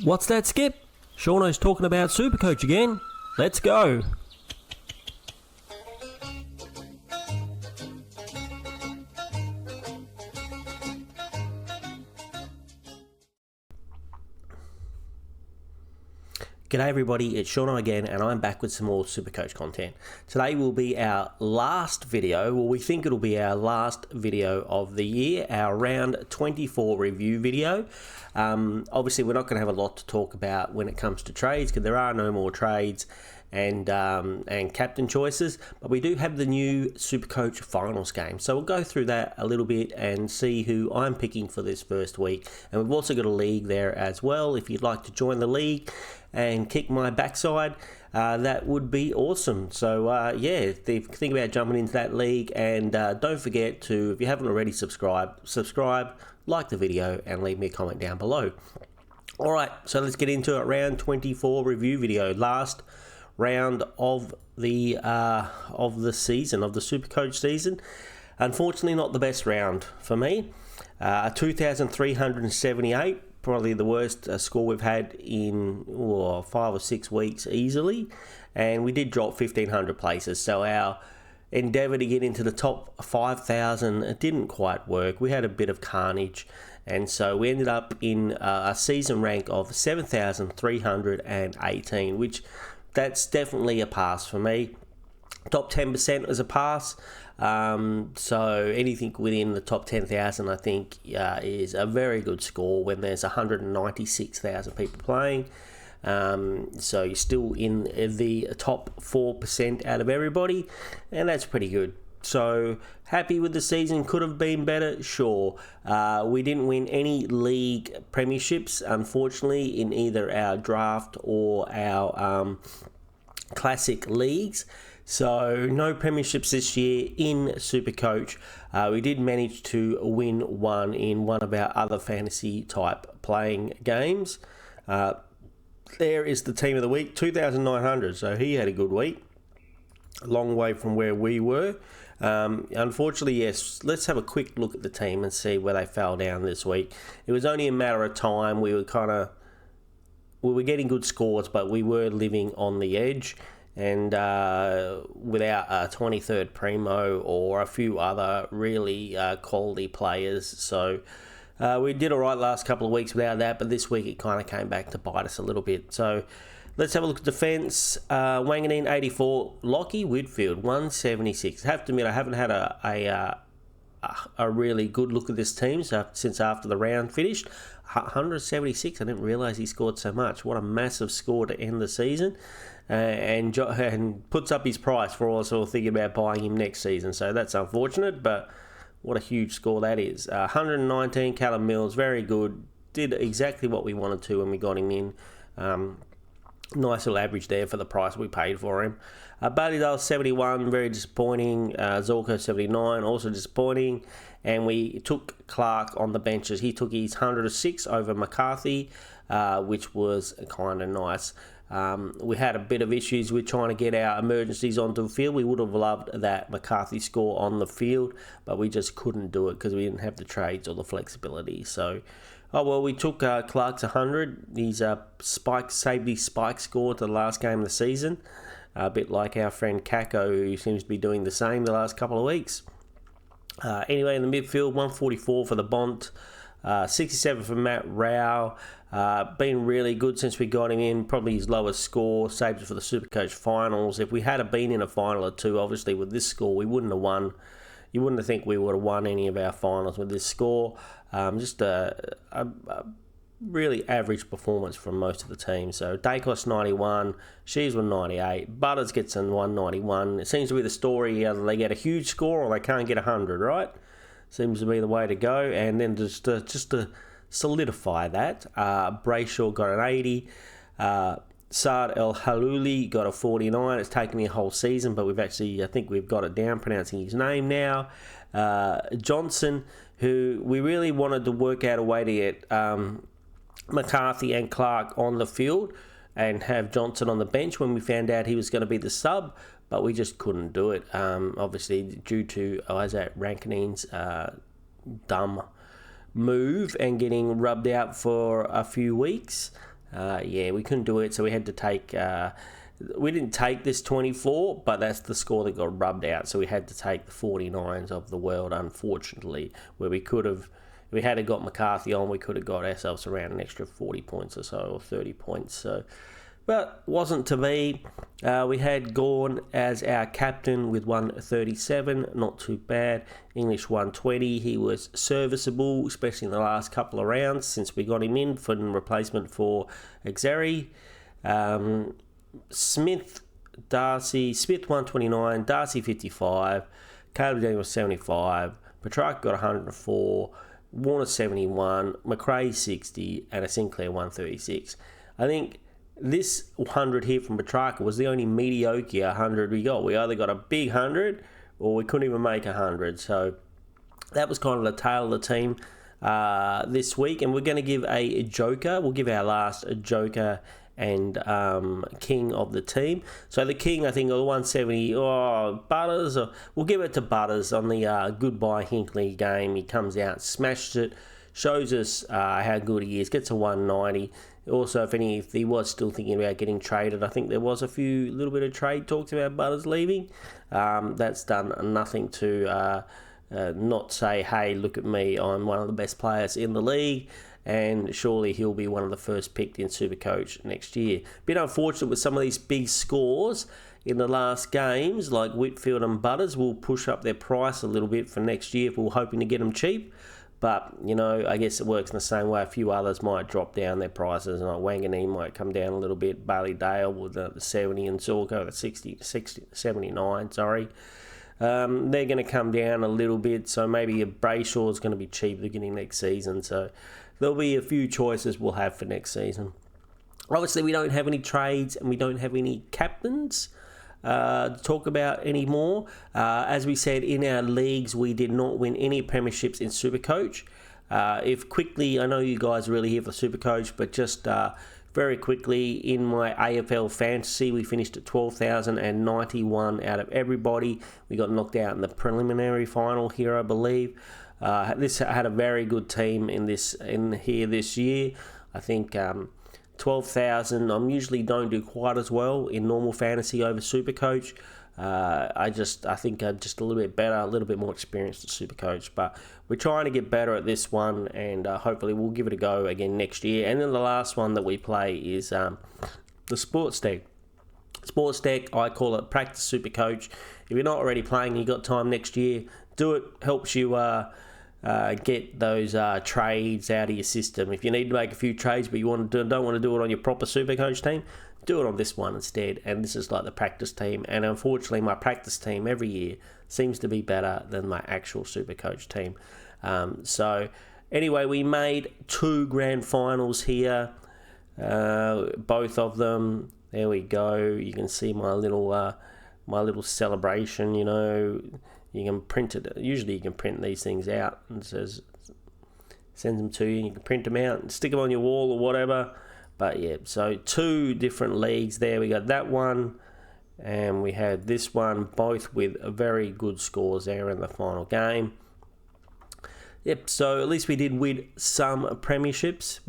What's that, Skip? Seano's talking about Supercoach again. Let's go. G'day everybody, it's Seano again and I'm back with some more Supercoach content. Today will be our last video, well we think it'll be our last video of the year, our round 24 review video. Obviously we're not going to have a lot to talk about when it comes to trades because there are no more trades and captain choices, but we do have the new Supercoach finals game. So we'll go through that a little bit and see who I'm picking for this first week. And we've also got a league there as well. If you'd like to join the league and kick my backside, that would be awesome. So yeah, think about jumping into that league, and don't forget to, if you haven't already, subscribe, like the video, and leave me a comment down below. Alright, so let's get into it. Round 24 review video, last round of the season, of the Supercoach season. Unfortunately not the best round for me. 2,378, probably the worst score we've had in 5 or 6 weeks easily, and we did drop 1,500 places, so our endeavour to get into the top 5,000, it didn't quite work. We had a bit of carnage, and so we ended up in a season rank of 7,318, which that's definitely a pass for me. Top 10% is a pass. So anything within the top 10,000 I think is a very good score when there's 196,000 people playing. So you're still in the top 4% out of everybody, and that's pretty good. So happy with the season. Could have been better, sure. We didn't win any league premierships, unfortunately, in either our draft or our classic leagues. So no premierships this year in Supercoach. We did manage to win one in one of our other fantasy type playing games. There is the team of the week, 2,900. So he had a good week. A long way from where we were. Unfortunately, yes, let's have a quick look at the team and see where they fell down this week. It was only a matter of time. We were getting good scores, but we were living on the edge. And without a 23rd Primo or a few other really quality players. So we did all right last couple of weeks without that, but this week it kind of came back to bite us a little bit. So let's have a look at defence. Wanganeen 84, Lockie Whitfield 176. I have to admit I haven't had a really good look at this team since after the round finished. 176, I didn't realise he scored so much. What a massive score to end the season. And puts up his price for all us all thinking about buying him next season. So that's unfortunate, but what a huge score that is. 119, Callum Mills, very good. Did exactly what we wanted to when we got him in. Nice little average there for the price we paid for him. Bailey 71, very disappointing. Zorko 79, also disappointing. And we took Clark on the benches. He took his 106 over McCarthy, which was kind of nice. We had a bit of issues with trying to get our emergencies onto the field. We would have loved that McCarthy score on the field, but we just couldn't do it because we didn't have the trades or the flexibility. So, we took Clark's 100. He's saved his spike score to the last game of the season. A bit like our friend Kako, who seems to be doing the same the last couple of weeks. Anyway, in the midfield, 144 for the Bont, 67 for Matt Rao. Been really good since we got him in. Probably his lowest score, saved it for the Supercoach finals. If we had been in a final or two, obviously with this score, we wouldn't have won. You wouldn't have think we would have won any of our finals with this score. Just a really average performance from most of the team. So Dacos 91, Sheaves 98, Butters gets in 191. It seems to be the story, either they get a huge score or they can't get 100, right? Seems to be the way to go. And then just to solidify that, Brayshaw got an 80. Saad El Halouli got a 49. It's taken me a whole season, but I think we've got it down, pronouncing his name now. Johnson, who we really wanted to work out a way to get McCarthy and Clark on the field and have Johnson on the bench when we found out he was going to be the sub, but we just couldn't do it, obviously due to Isaac Rankinen's dumb move and getting rubbed out for a few weeks. we couldn't do it, so we had to take... we didn't take this 24, but that's the score that got rubbed out, so we had to take the 49s of the world, unfortunately, where we could have... If we had got McCarthy on, we could have got ourselves around an extra 40 points or so, or 30 points, so... But wasn't to be. We had Gawn as our captain with 137, not too bad. English 120, he was serviceable, especially in the last couple of rounds since we got him in for replacement for Xeri. Smith 129, Darcy 55, Caleb Daniels 75, Petrarch got 104, Warner 71, McRae 60, and a Sinclair 136. I think this 100 here from Petrarca was the only mediocre 100 we got. We either got a big 100 or we couldn't even make 100. So that was kind of the tail of the team this week. And we're going to give a joker. We'll give our last joker and king of the team. So the king, I think, of the 170, Butters. We'll give it to Butters on the goodbye Hinkley game. He comes out, smashes it, shows us how good he is, gets a 190. Also, if he was still thinking about getting traded, I think there was a little bit of trade talks about Butters leaving. That's done nothing to not say, hey, look at me, I'm one of the best players in the league, and surely he'll be one of the first picked in Supercoach next year. Bit unfortunate with some of these big scores in the last games, like Whitfield and Butters will push up their price a little bit for next year if we're hoping to get them cheap. But, I guess it works in the same way. A few others might drop down their prices. Like Wanganeen might come down a little bit. Bailey Dale with the 70 and Zorko the 79, sorry. They're going to come down a little bit. So maybe a Brayshaw is going to be cheap beginning next season. So there'll be a few choices we'll have for next season. Obviously, we don't have any trades and we don't have any captains to talk about anymore. As we said, in our leagues, we did not win any premierships in Supercoach. If quickly, I know you guys are really here for Supercoach, but just very quickly, in my AFL fantasy, we finished at 12,091 out of everybody. We got knocked out in the preliminary final here, I believe. This had a very good team in here this year. I think 12,000. I usually don't do quite as well in normal fantasy over Supercoach. I think I'm just a little bit better, a little bit more experienced at Supercoach. But we're trying to get better at this one, and hopefully we'll give it a go again next year. And then the last one that we play is the Sports Deck. Sports Deck, I call it Practice Supercoach. If you're not already playing, you've got time next year, do it. Helps you get those trades out of your system. If you need to make a few trades but you don't want to do it on your proper Supercoach team, do it on this one instead. And this is like the practice team. And unfortunately, my practice team every year seems to be better than my actual Supercoach team. So anyway, we made 2 grand finals here. Both of them. There we go. You can see my little celebration, You can print it. Usually you can print these things out and sends them to you. You can print them out and stick them on your wall or whatever. But yeah, so 2 different leagues there. We got that one and we had this one, both with very good scores there in the final game. Yep, so at least we did win some premierships.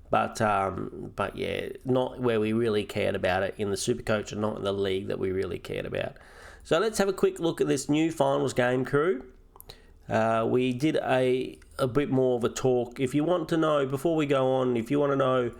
But yeah, not where we really cared about it in the Supercoach and not in the league that we really cared about. So let's have a quick look at this new finals game, crew. We did a bit more of a talk. If you want to know, before we go on, if you want to know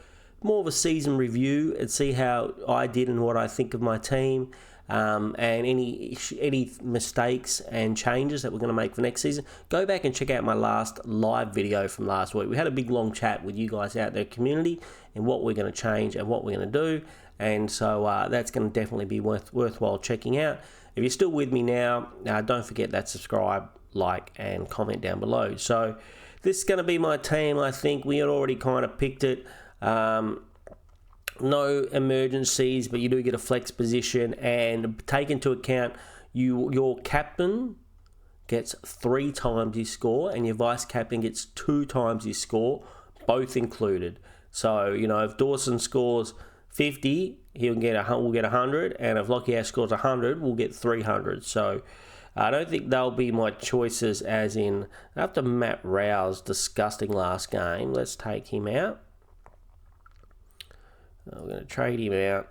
more of a season review and see how I did and what I think of my team, and any mistakes and changes that we're going to make for next season, go back and check out my last live video from last week. We had a big long chat with you guys out there, community, and what we're going to change and what we're going to do. And so that's going to definitely be worthwhile checking out. If you're still with me now, don't forget that subscribe, like, and comment down below. So this is going to be my team. I think we had already kind of picked it. No emergencies, but you do get a flex position, and take into account your captain gets 3 times his score and your vice captain gets 2 times his score, both included. So if Dawson scores 50, we'll get 100, and if Lockyer scores 100, we'll get 300. So I don't think they'll be my choices, as in after Matt Rowe's disgusting last game. Let's take him out. We're going to trade him out.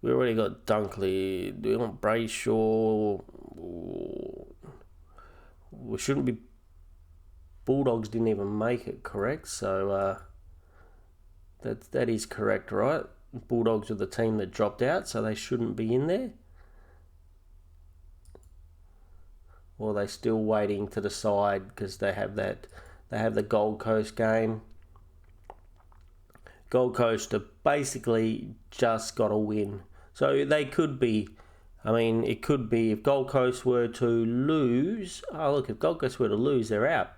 We already got Dunkley. Do we want Brayshaw? We shouldn't be... Bulldogs didn't even make it, correct? So that is correct, right? Bulldogs were the team that dropped out, so they shouldn't be in there. Or are they still waiting to decide because they have the Gold Coast game. Gold Coast have basically just got a win. So they could be, I mean, it could be if Gold Coast were to lose. Oh, look, if Gold Coast were to lose, they're out.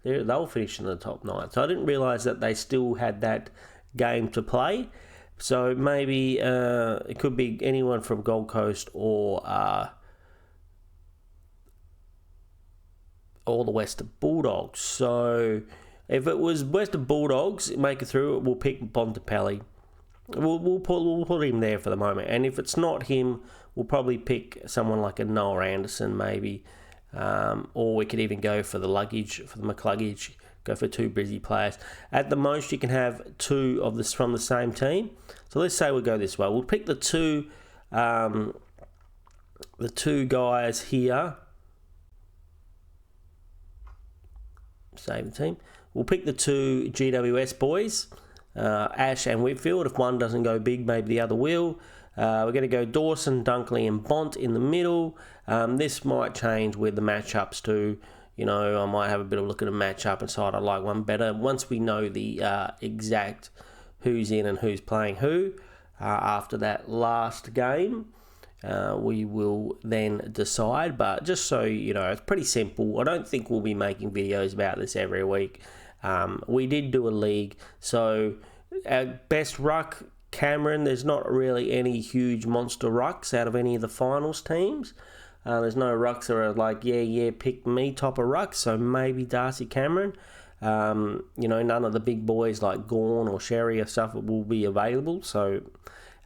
They'll finish in the top 9. So I didn't realise that they still had that game to play. So maybe it could be anyone from Gold Coast or the Western Bulldogs. So if it was Western Bulldogs make it through, we'll pick Bontempelli. We'll put him there for the moment. And if it's not him, we'll probably pick someone like a Noah Anderson maybe. Or we could even go for the McCluggage, go for 2 Brizzy players. At the most, you can have 2 of this from the same team. So let's say we go this way. We'll pick the two guys here. Same team. We'll pick the 2 GWS boys, Ash and Whitfield. If one doesn't go big, maybe the other will. We're going to go Dawson, Dunkley and Bont in the middle. This might change with the matchups too. You know, I might have a bit of a look at a matchup and decide I like one better. Once we know the exact who's in and who's playing who, after that last game, we will then decide. But just so you know, it's pretty simple. I don't think we'll be making videos about this every week. We did do a league. So our best ruck, Cameron, there's not really any huge monster rucks out of any of the finals teams. There's no rucks that are like, yeah, pick me top of rucks. So maybe Darcy Cameron. None of the big boys like Gawn or Sherry or stuff will be available. So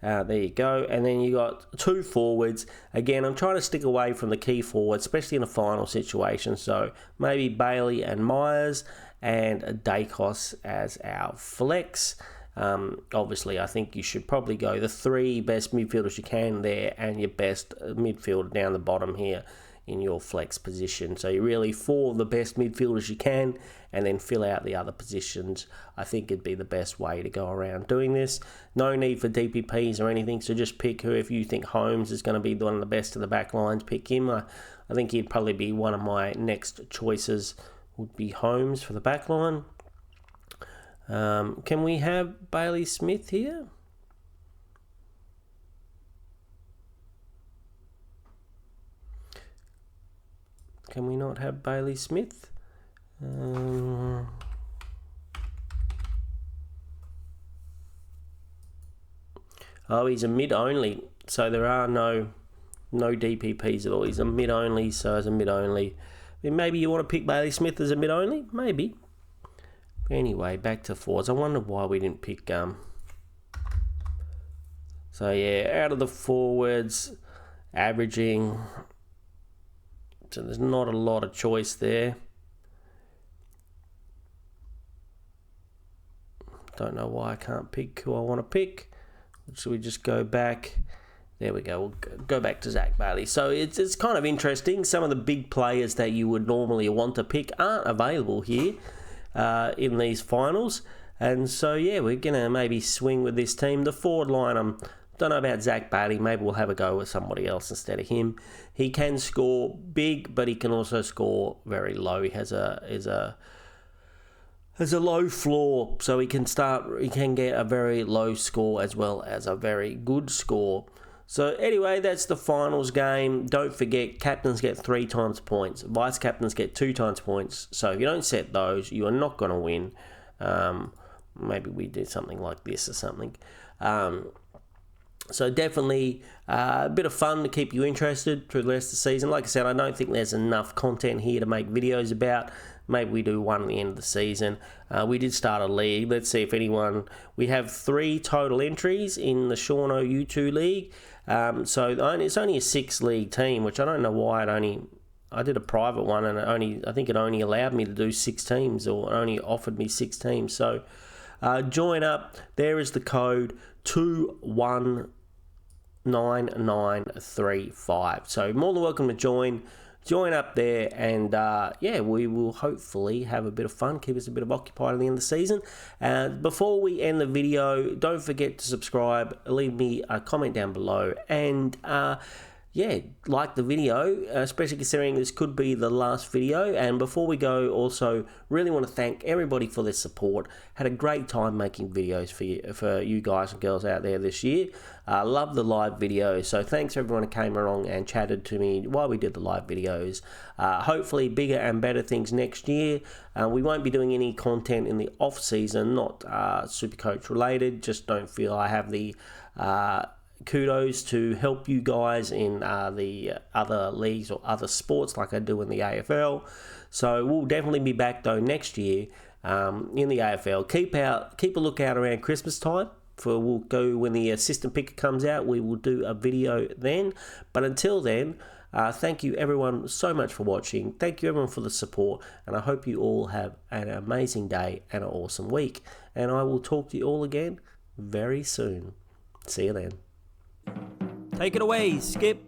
there you go. And then you got 2 forwards. Again, I'm trying to stick away from the key forwards, especially in a final situation. So maybe Bailey and Myers and Dacos as our flex. Obviously, I think you should probably go the 3 best midfielders you can there and your best midfielder down the bottom here in your flex position. So you really 4 of the best midfielders you can and then fill out the other positions. I think it'd be the best way to go around doing this. No need for DPPs or anything, so just pick who. If you think Holmes is going to be one of the best of the back lines, pick him. I think he'd probably be one of my next choices, would be Holmes for the back line. Can we have Bailey Smith here? Can we not have Bailey Smith? He's a mid only, so there are no DPPs at all. He's a mid only, so as a mid only, maybe you want to pick Bailey Smith as a mid only, maybe. Anyway, back to forwards. I wonder why we didn't pick... So, yeah, out of the forwards, averaging... So, there's not a lot of choice there. Don't know why I can't pick who I want to pick. Should we just go back? There we go. We'll go back to Zach Bailey. So, it's kind of interesting. Some of the big players that you would normally want to pick aren't available here. In these finals, and so yeah, we're gonna maybe swing with this team. The forward line, don't know about Zach Bailey. Maybe we'll have a go with somebody else instead of him. He can score big, but he can also score very low. He has a low floor, so he can get a very low score as well as a very good score. So anyway, that's the finals game. Don't forget, captains get 3 times points. Vice captains get 2 times points. So if you don't set those, you are not going to win. Maybe we did something like this or something. So definitely a bit of fun to keep you interested through the rest of the season. Like I said, I don't think there's enough content here to make videos about. Maybe we do one at the end of the season. We did start a league. Let's see if anyone... We have 3 total entries in the Seano U2 league. So it's only a 6 league team, which I don't know why it only I did a private one, and I think it only allowed me to do 6 teams, or only offered me 6 teams. So join up. There is the code 219935. So more than welcome to join up there, and we will hopefully have a bit of fun, keep us a bit of occupied at the end of the season. Before we end the video, don't forget to subscribe, leave me a comment down below, and like the video, especially considering this could be the last video. And before we go, also really want to thank everybody for their support. Had a great time making videos for you guys and girls out there this year. Love the live videos, so thanks everyone who came along and chatted to me while we did the live videos. Hopefully bigger and better things next year. We won't be doing any content in the off season, not Supercoach related. Just don't feel I have the kudos to help you guys in the other leagues or other sports like I do in the AFL. So we'll definitely be back though next year in the AFL. Keep a lookout around Christmas time. We'll go when the assistant picker comes out. We will do a video then. But until then, thank you everyone so much for watching. Thank you everyone for the support, and I hope you all have an amazing day and an awesome week. And I will talk to you all again very soon. See you then. Take it away, Skip.